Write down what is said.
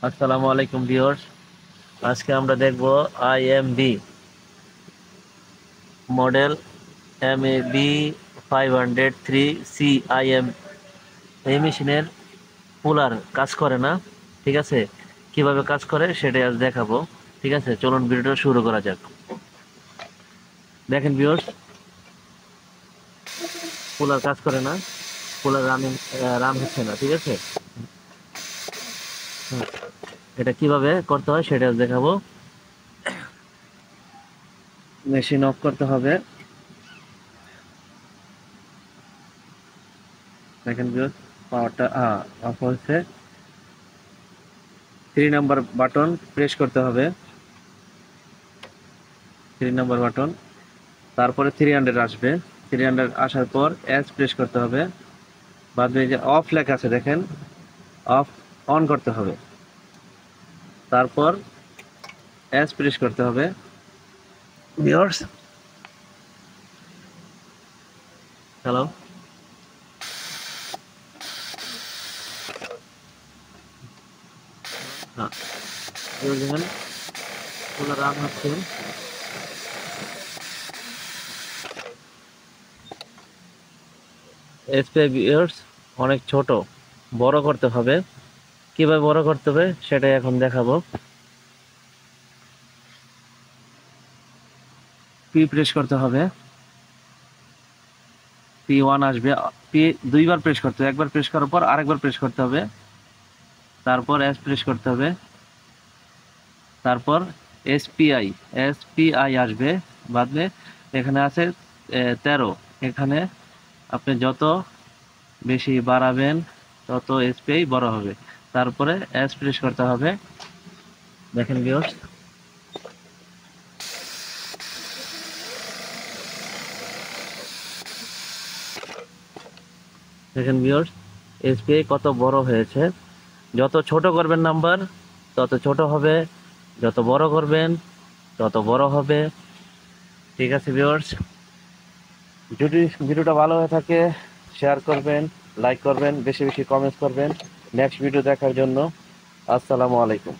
আসসালামু আলাইকুম ভিউয়ার্স। আজকে আমরা দেখব IMB model MAB 503C IM. এই মেশিনের কুলার কাজ করে না, ঠিক আছে? কিভাবে কাজ করে সেটাই আজ দেখাবো, ঠিক আছে? চলুন ভিডিওটা শুরু করা যাক। দেখেন ভিউয়ার্স, কুলার কাজ করে না, কুলার রান হচ্ছে না, ঠিক আছে? হুম, এটা কিভাবে করতে হয় সেটা আজ দেখাবো। মেশিন অফ করতে হবে। দেখেন ভিউয়ার্স, পাওয়ারটা অফ হয়েছে। 3 নাম্বার বাটন প্রেস করতে হবে। 3 নাম্বার বাটন, তারপরে 300 আসবে। 300 আসার পর এস প্রেস করতে হবে। বাদ দিয়ে যে অফ লেখা আছে দেখেন, অফ অন করতে হবে। তারপর এস প্রেস করতে হবে। ভিউয়ার্স, হ্যালো, হ্যাঁ, এবার দেখেন পুরো রান হচ্ছে। এসপিআই ভিউয়ার্স অনেক ছোট, বড় করতে হবে। কিভাবে বড় করতে হবে সেটাই এখন দেখাবো। পি প্রেস করতে হবে। P1 আসবে। পি দুইবার প্রেস করতে হবে, একবার প্রেস করার পর আরেকবার প্রেস করতে হবে। তারপর এস প্রেস করতে হবে। তারপর এসপিআই এসপিআই আসবে। বাদে এখানে আছে 13। এখানে আপনি যত বেশি বাড়াবেন তত এসপিআই বড় হবে। তারপরে এস প্রেস করতে হবে। দেখেন ভিউয়ার্স, দেখেন ভিউয়ার্স, এসপিআই কত বড় হয়েছে। যত ছোট করবেন নাম্বার তত ছোট হবে, যত বড় করবেন তত বড় হবে, ঠিক আছে ভিউয়ার্স? যদি ভিডিওটা ভালো হয়ে থাকে শেয়ার করবেন, লাইক করবেন, বেশি বেশি কমেন্টস করবেন। নেক্সট ভিডিও দেখার জন্য আসসালামু আলাইকুম।